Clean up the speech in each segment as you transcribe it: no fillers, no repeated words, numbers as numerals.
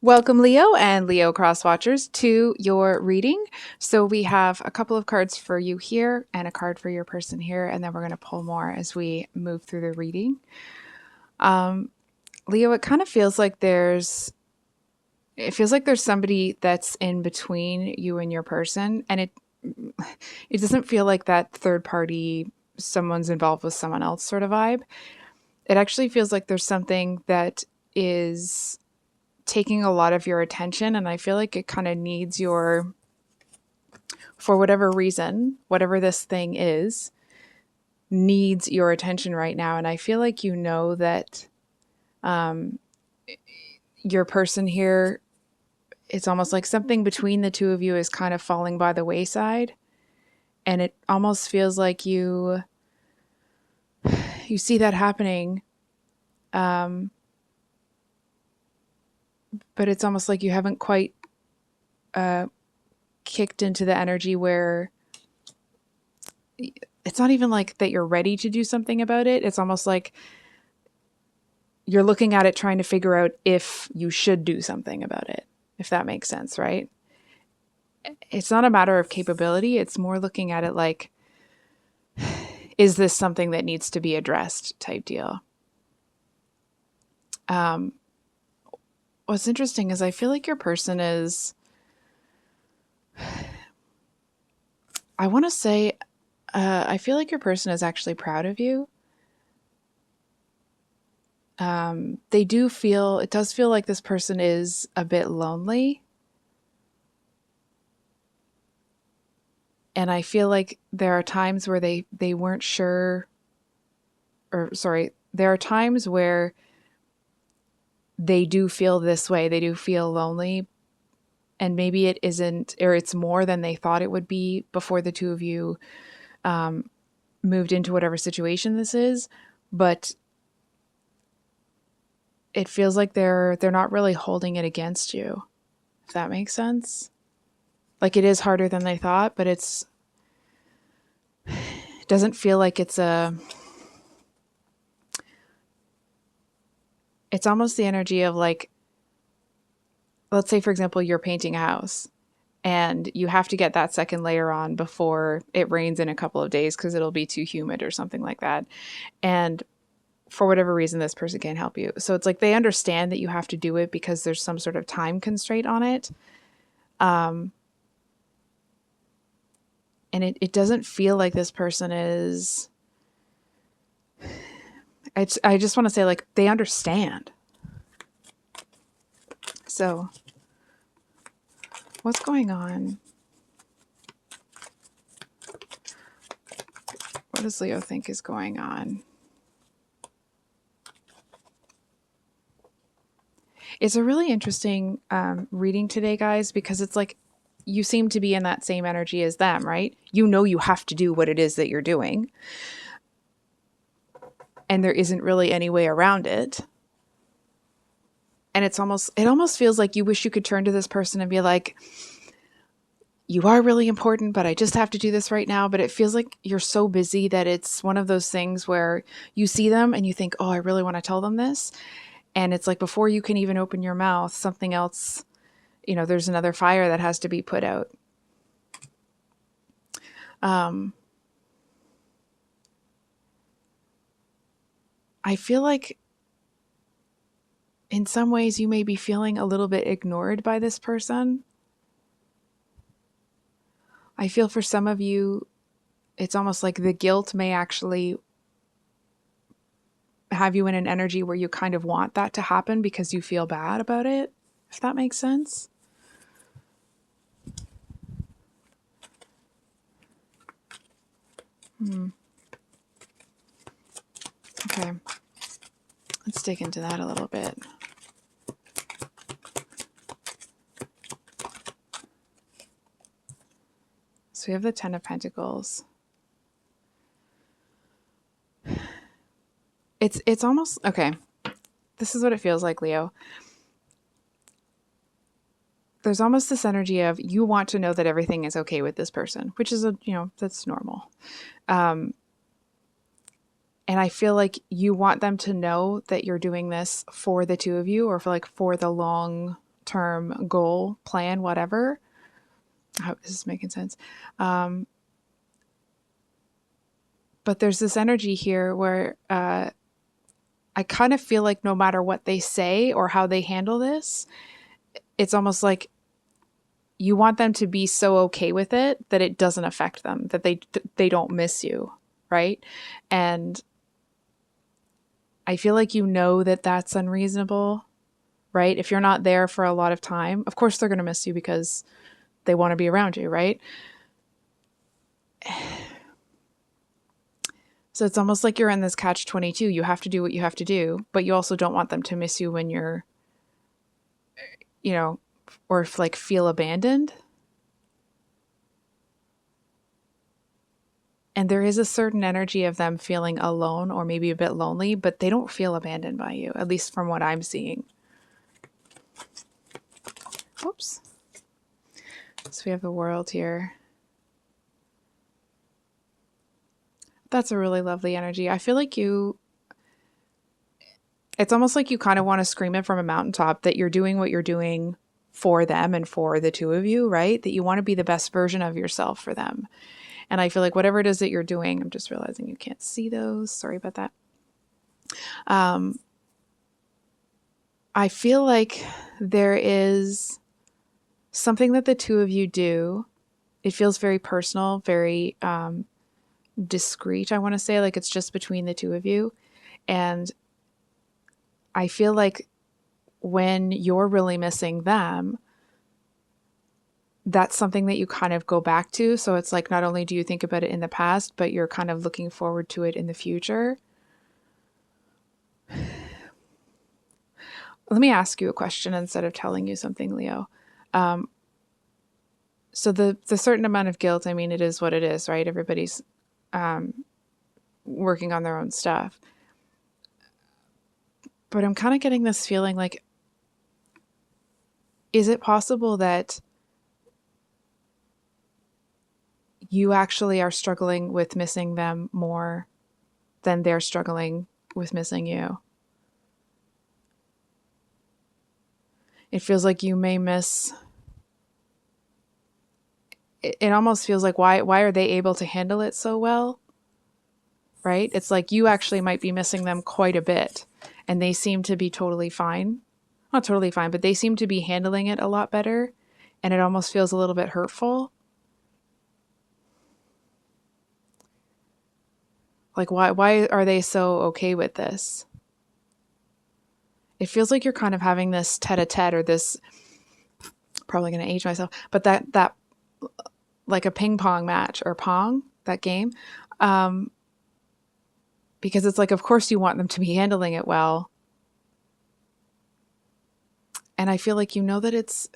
Welcome, Leo and Leo Cross Watchers, to your reading. So, we have a couple of cards for you here and a card for your person here, and then we're going to pull more as we move through the reading. Leo, it kind of feels like there's somebody that's in between you and your person, and it doesn't feel like that third party, someone's involved with someone else sort of vibe. It actually feels like there's something that is taking a lot of your attention, and I feel like it kind of needs your, for whatever reason, whatever this thing is, needs your attention right now. And I feel like you know that your person here, it's almost like something between the two of you is kind of falling by the wayside. And it almost feels like you see that happening, but it's almost like you haven't quite kicked into the energy where it's not even like that you're ready to do something about it. It's almost like you're looking at it trying to figure out if you should do something about it, if that makes sense, right? It's not a matter of capability. It's more looking at it like, is this something that needs to be addressed type deal? What's interesting is I feel like your person is, I want to say, I feel like your person is actually proud of you. They do feel, it does feel like this person is a bit lonely. And I feel like there are times where they weren't sure, or sorry, there are times where they do feel this way. They do feel lonely, and maybe it isn't, or it's more than they thought it would be before the two of you moved into whatever situation this is. But it feels like they're not really holding it against you, if that makes sense. Like, it is harder than they thought, but it doesn't feel like it's almost the energy of, like, let's say, for example, you're painting a house and you have to get that second layer on before it rains in a couple of days because it'll be too humid or something like that. And for whatever reason, this person can't help you. So it's like they understand that you have to do it because there's some sort of time constraint on it. And it doesn't feel like this person is, I just want to say, like, they understand. So what's going on? What does Leo think is going on? It's a really interesting reading today, guys, because it's like you seem to be in that same energy as them, right? You know you have to do what it is that you're doing, and there isn't really any way around it. And it almost feels like you wish you could turn to this person and be like, you are really important, but I just have to do this right now. But it feels like you're so busy that it's one of those things where you see them and you think, oh, I really want to tell them this. And it's like before you can even open your mouth, something else, there's another fire that has to be put out. I feel like in some ways you may be feeling a little bit ignored by this person. I feel for some of you, it's almost like the guilt may actually have you in an energy where you kind of want that to happen because you feel bad about it, if that makes sense. Okay. Let's dig into that a little bit. So we have the Ten of Pentacles. It's almost, okay. This is what it feels like, Leo. There's almost this energy of you want to know that everything is okay with this person, which is that's normal. And I feel like you want them to know that you're doing this for the two of you, or for the long term goal, plan, whatever. I hope this is making sense. But there's this energy here where I kind of feel like no matter what they say or how they handle this, it's almost like you want them to be so okay with it that it doesn't affect them, that they don't miss you, right? And I feel like you know that that's unreasonable, right? If you're not there for a lot of time, of course they're going to miss you because they want to be around you, right? So it's almost like you're in this catch-22. You have to do what you have to do, but you also don't want them to miss you when you're, you know, or like feel abandoned. And there is a certain energy of them feeling alone or maybe a bit lonely, but they don't feel abandoned by you, at least from what I'm seeing. Oops. So we have the world here. That's a really lovely energy. I feel like it's almost like you kind of want to scream it from a mountaintop that you're doing what you're doing for them and for the two of you, right? That you want to be the best version of yourself for them. And I feel like whatever it is that you're doing, I'm just realizing you can't see those. Sorry about that. I feel like there is something that the two of you do. It feels very personal, very discreet, I want to say, like it's just between the two of you. And I feel like when you're really missing them, that's something that you kind of go back to. So it's like not only do you think about it in the past, but you're kind of looking forward to it in the future. Let me ask you a question instead of telling you something, Leo. So the certain amount of guilt, I mean, it is what it is, right? Everybody's working on their own stuff. But I'm kind of getting this feeling like, is it possible that you actually are struggling with missing them more than they're struggling with missing you? It feels like you may miss. It almost feels like why are they able to handle it so well, right? It's like you actually might be missing them quite a bit, and they seem to be totally fine. Not totally fine, but they seem to be handling it a lot better, and it almost feels a little bit hurtful. Like why are they so okay with this? It feels like you're kind of having this tete-a-tete, or this, probably going to age myself, but that like a ping pong match or pong, that game. Because it's like, of course you want them to be handling it well. And I feel like you know that it's,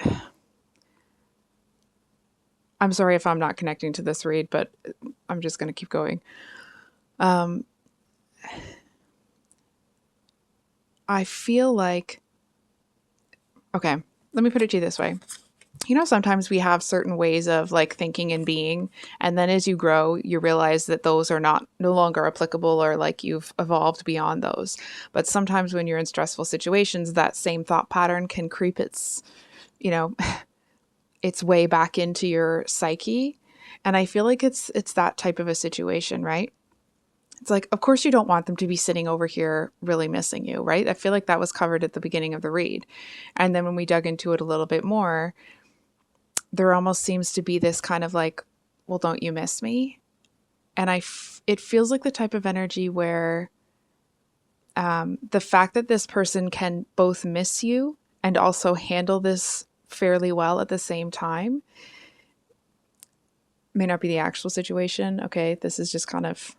I'm sorry if I'm not connecting to this read, but I'm just going to keep going. I feel like, okay, let me put it to you this way. You know, sometimes we have certain ways of like thinking and being, and then as you grow, you realize that those are no longer applicable, or like you've evolved beyond those. But sometimes when you're in stressful situations, that same thought pattern can creep its, you know, its way back into your psyche. And I feel like it's that type of a situation, right? It's like, of course you don't want them to be sitting over here really missing you, right? I feel like that was covered at the beginning of the read. And then when we dug into it a little bit more, there almost seems to be this kind of like, well, don't you miss me? And it feels like the type of energy where the fact that this person can both miss you and also handle this fairly well at the same time may not be the actual situation. Okay, this is just kind of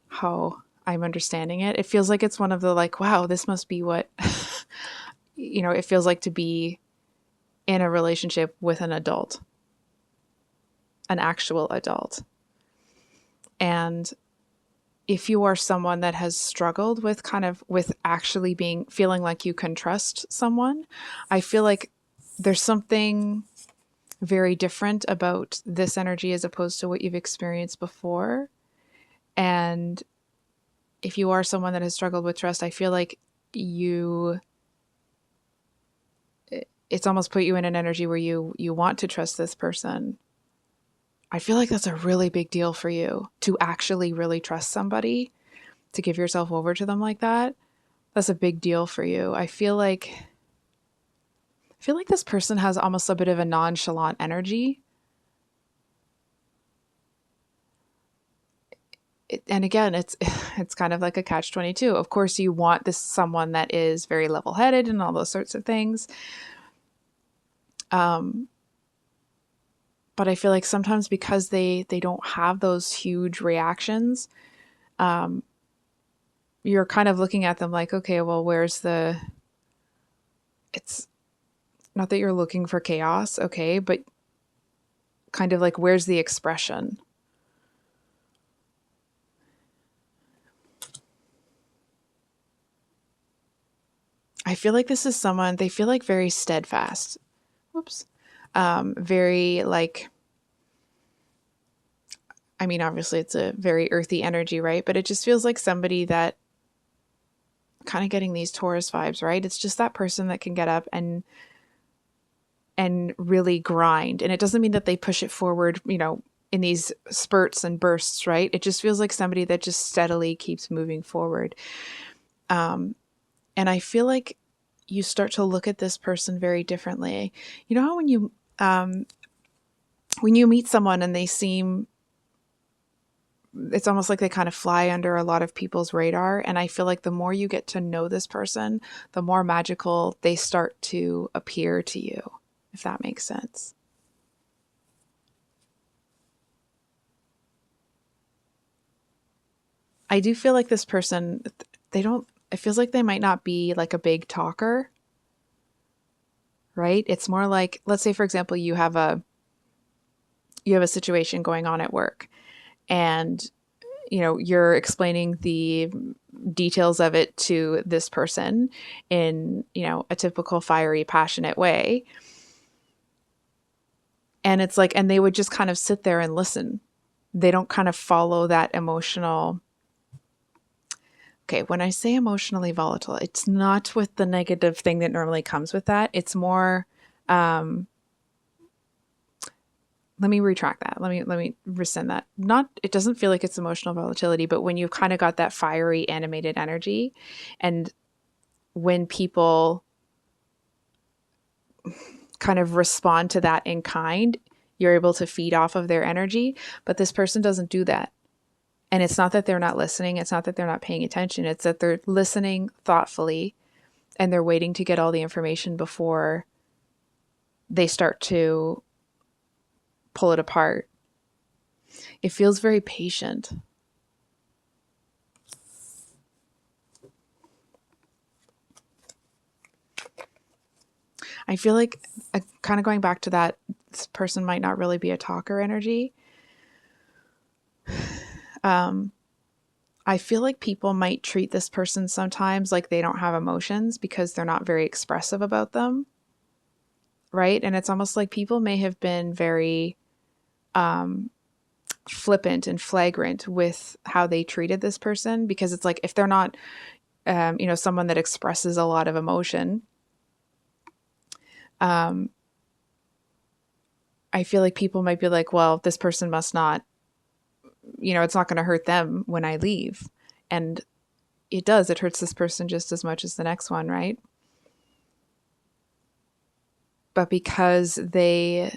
how I'm understanding it. It feels like it's one of the like, wow, this must be what, you know, it feels like to be in a relationship with an adult, an actual adult. And if you are someone that has struggled with actually feeling like you can trust someone, I feel like there's something very different about this energy as opposed to what you've experienced before. And if you are someone that has struggled with trust, I feel like it's almost put you in an energy where you want to trust this person. I feel like that's a really big deal for you to actually really trust somebody, to give yourself over to them like that. That's a big deal for you. I feel like this person has almost a bit of a nonchalant energy. And again, it's kind of like a catch-22. Of course, you want this someone that is very level-headed and all those sorts of things. But I feel like sometimes because they don't have those huge reactions, you're kind of looking at them like, okay, well, it's not that you're looking for chaos, okay, but kind of like, where's the expression? I feel like this is someone, they feel like very steadfast. Whoops. Very like, I mean, obviously it's a very earthy energy, right? But it just feels like somebody that kind of getting these Taurus vibes, right? It's just that person that can get up and really grind. And it doesn't mean that they push it forward, in these spurts and bursts, right? It just feels like somebody that just steadily keeps moving forward. And I feel like you start to look at this person very differently. You know how when you meet someone and it's almost like they kind of fly under a lot of people's radar. And I feel like the more you get to know this person, the more magical they start to appear to you, if that makes sense. I do feel like this person, it feels like they might not be like a big talker, right? It's more like, let's say, for example, you have a situation going on at work, and you're explaining the details of it to this person in a typical fiery, passionate way, and it's like, and they would just kind of sit there and listen. They don't kind of follow that emotional. Okay, when I say emotionally volatile, it's not with the negative thing that normally comes with that. It's more, um, let me retract that. Let me rescind that. Not, it doesn't feel like it's emotional volatility, but when you've kind of got that fiery, animated energy, and when people kind of respond to that in kind, you're able to feed off of their energy. But this person doesn't do that. And it's not that they're not listening. It's not that they're not paying attention. It's that they're listening thoughtfully, and they're waiting to get all the information before they start to pull it apart. It feels very patient. I feel like, kind of going back to that, this person might not really be a talker energy. I feel like people might treat this person sometimes like they don't have emotions because they're not very expressive about them, right? And it's almost like people may have been very flippant and flagrant with how they treated this person, because it's like, if they're not, someone that expresses a lot of emotion, I feel like people might be like, well, this person must not, it's not going to hurt them when I leave. And it does. It hurts this person just as much as the next one, right? But because it's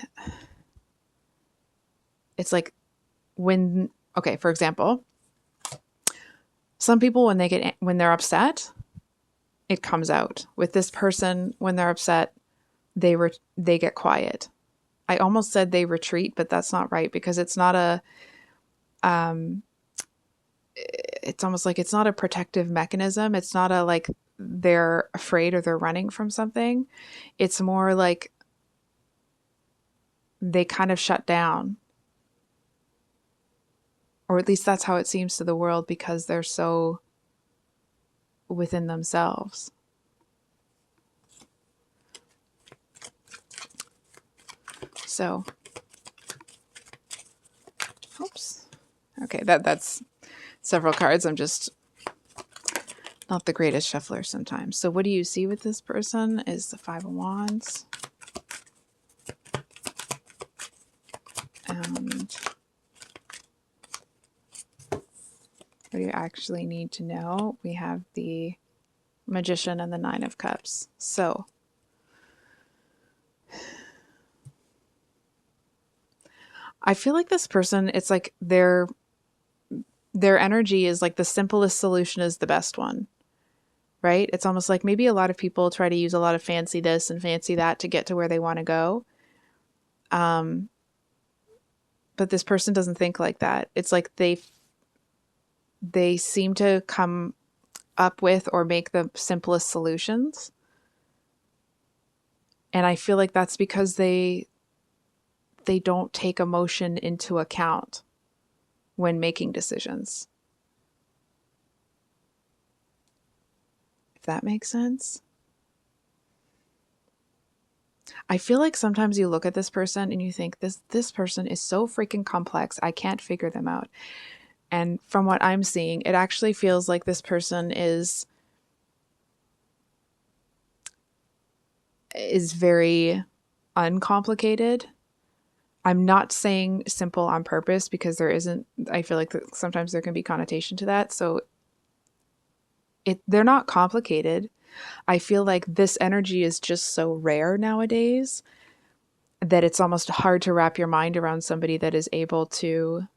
like, okay, for example, some people, when they're upset, it comes out. With this person, when they're upset, they get quiet. I almost said they retreat, but that's not right, because it's not it's almost like it's not a protective mechanism. It's not a like they're afraid or they're running from something. It's more like they kind of shut down. Or at least that's how it seems to the world, because they're so within themselves. So, oops. Okay, that's several cards. I'm just not the greatest shuffler sometimes. So what do you see with this person is the Five of Wands. What do you actually need to know? We have the Magician and the Nine of Cups. So I feel like this person, it's like their energy is like the simplest solution is the best one, right? It's almost like maybe a lot of people try to use a lot of fancy this and fancy that to get to where they want to go. But this person doesn't think like that. It's like they seem to come up with or make the simplest solutions. And I feel like that's because they don't take emotion into account when making decisions. If that makes sense. I feel like sometimes you look at this person and you think this person is so freaking complex. I can't figure them out. And from what I'm seeing, it actually feels like this person is very uncomplicated. I'm not saying simple on purpose because there isn't, I feel like sometimes there can be connotation to that. So they're not complicated. I feel like this energy is just so rare nowadays that it's almost hard to wrap your mind around somebody that is able to,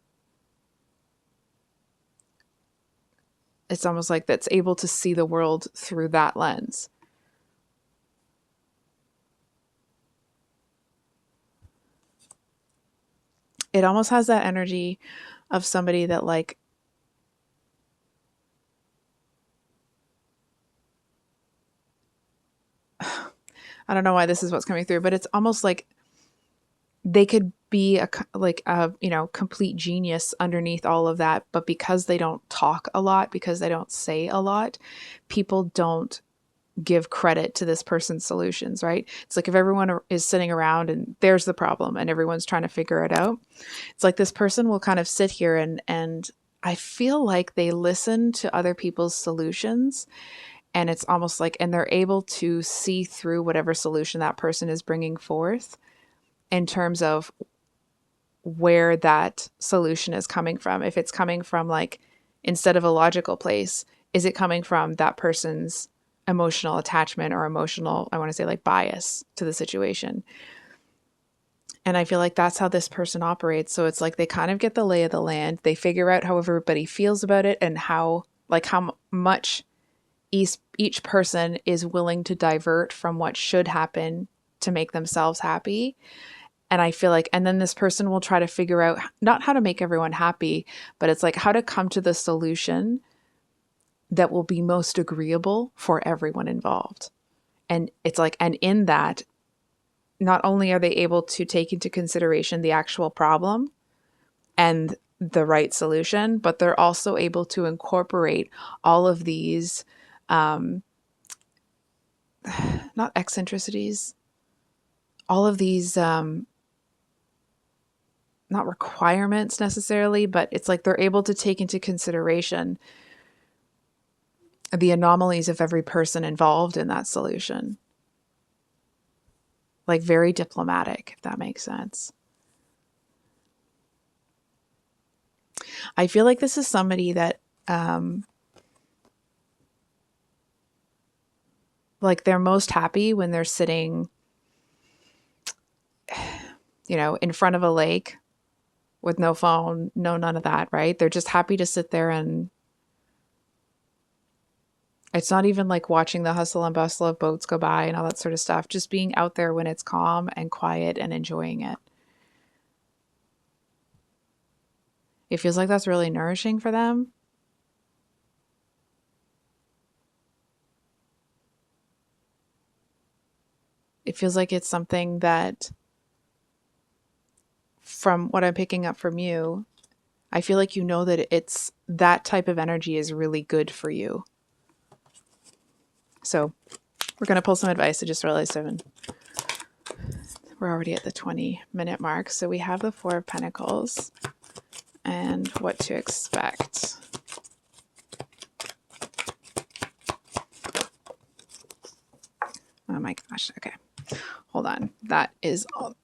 it's almost like that's able to see the world through that lens. It almost has that energy of somebody that like, I don't know why this is what's coming through, but it's almost like they could be a complete genius underneath all of that, but because they don't talk a lot, because they don't say a lot, people don't give credit to this person's solutions, right? It's like if everyone is sitting around and there's the problem and everyone's trying to figure it out, it's like this person will kind of sit here and I feel like they listen to other people's solutions, and it's almost like, and they're able to see through whatever solution that person is bringing forth in terms of where that solution is coming from. If it's coming from like, instead of a logical place, is it coming from that person's emotional attachment or emotional, I want to say like bias to the situation? And I feel like that's how this person operates. So it's like they kind of get the lay of the land. They figure out how everybody feels about it and how much each person is willing to divert from what should happen to make themselves happy. And I feel like, and then this person will try to figure out not how to make everyone happy, but it's like how to come to the solution that will be most agreeable for everyone involved. And it's like, and in that, not only are they able to take into consideration the actual problem and the right solution, but they're also able to incorporate all of these, not eccentricities, all of these, not requirements necessarily, but it's like they're able to take into consideration the anomalies of every person involved in that solution. Like very diplomatic, if that makes sense. I feel like this is somebody that, like they're most happy when they're sitting, in front of a lake with no phone, no none of that, right? They're just happy to sit there, and it's not even like watching the hustle and bustle of boats go by and all that sort of stuff. Just being out there when it's calm and quiet and enjoying it. It feels like that's really nourishing for them. It feels like it's something that, from what I'm picking up from you, I feel like that it's that type of energy is really good for you. So we're going to pull some advice. I just realized we're already at the 20-minute mark. So we have the Four of Pentacles and what to expect. Oh my gosh. Okay. Hold on. That is all.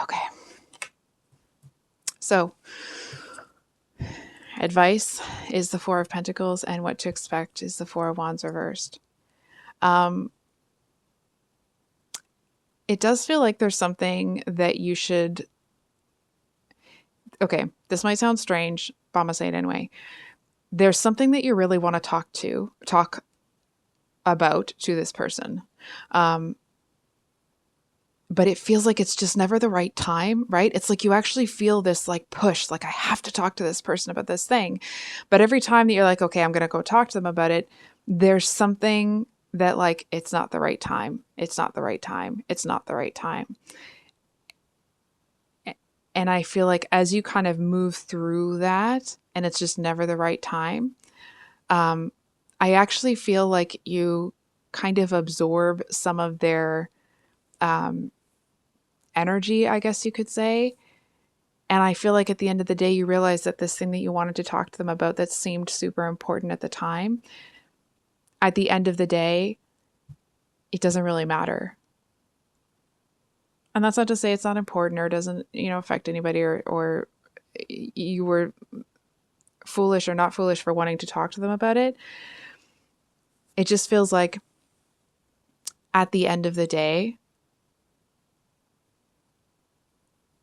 Okay. So advice is the Four of Pentacles, and what to expect is the Four of Wands reversed. It does feel like there's something that you should... Okay, this might sound strange, but I'm gonna say it anyway. There's something that you really want to talk about to this person. But it feels like it's just never the right time, right? It's like you actually feel this like push, like I have to talk to this person about this thing. But every time that you're like, okay, I'm going to go talk to them about it, there's something that like, it's not the right time. It's not the right time. It's not the right time. And I feel like as you kind of move through that and it's just never the right time, I actually feel like you kind of absorb some of their energy, I guess you could say. And I feel like at the end of the day, you realize that this thing that you wanted to talk to them about that seemed super important at the time, at the end of the day, it doesn't really matter. And that's not to say it's not important or doesn't, affect anybody or you were foolish or not foolish for wanting to talk to them about it. It just feels like at the end of the day,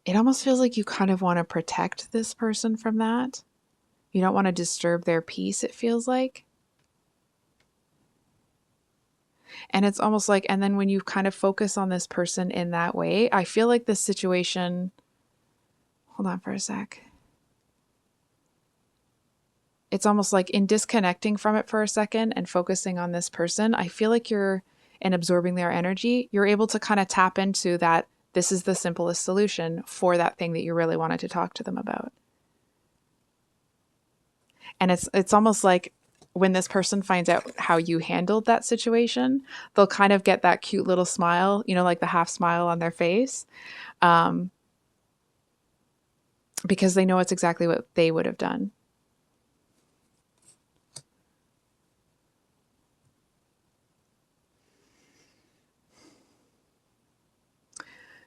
it almost feels like you kind of want to protect this person from that. You don't want to disturb their peace, it feels like. And it's almost like, and then when you kind of focus on this person in that way, I feel like this situation, hold on for a sec. It's almost like in disconnecting from it for a second and focusing on this person, I feel like and absorbing their energy, you're able to kind of tap into that. This is the simplest solution for that thing that you really wanted to talk to them about. And it's almost like when this person finds out how you handled that situation, they'll kind of get that cute little smile, like the half smile on their face, because they know it's exactly what they would have done.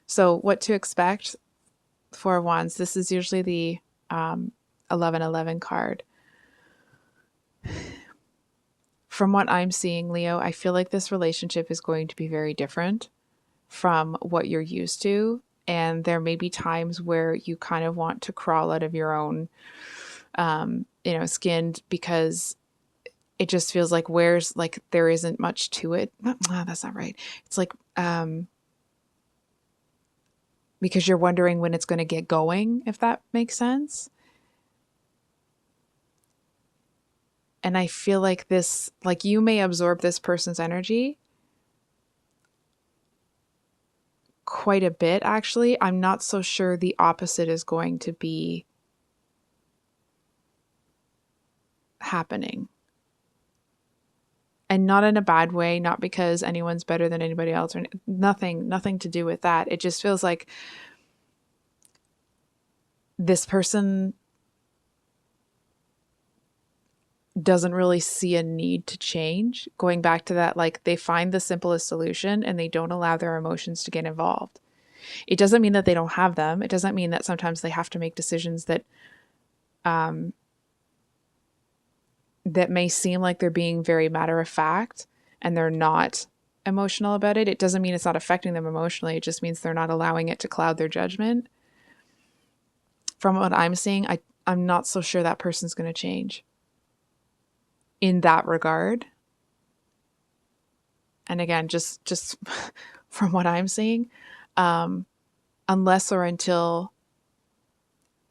So what to expect? Four of Wands. This is usually the 1111 card. From what I'm seeing, Leo, I feel like this relationship is going to be very different from what you're used to. And there may be times where you kind of want to crawl out of your own, skin, because it just feels like there isn't much to it. That's not right. It's like, because you're wondering when it's going to get going, if that makes sense. And I feel like you may absorb this person's energy quite a bit, actually. I'm not so sure the opposite is going to be happening. And not in a bad way, not because anyone's better than anybody else or nothing to do with that. It just feels like this person doesn't really see a need to change. Going back to that, like they find the simplest solution and they don't allow their emotions to get involved. It doesn't mean that they don't have them. It doesn't mean that sometimes they have to make decisions that that may seem like they're being very matter of fact and they're not emotional about it. It doesn't mean it's not affecting them emotionally. It just means they're not allowing it to cloud their judgment. From what I'm seeing, I'm not so sure that person's going to change in that regard. And again, just from what I'm seeing, unless or until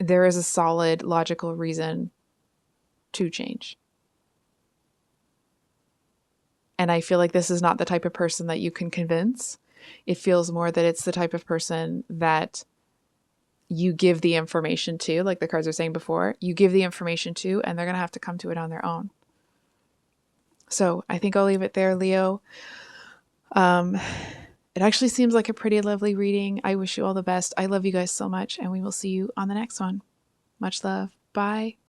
there is a solid logical reason to change. And I feel like this is not the type of person that you can convince. It feels more that it's the type of person that you give the information to, like the cards were saying before, you give the information to, and they're going to have to come to it on their own. So I think I'll leave it there, Leo. It actually seems like a pretty lovely reading. I wish you all the best. I love you guys so much, and we will see you on the next one. Much love. Bye.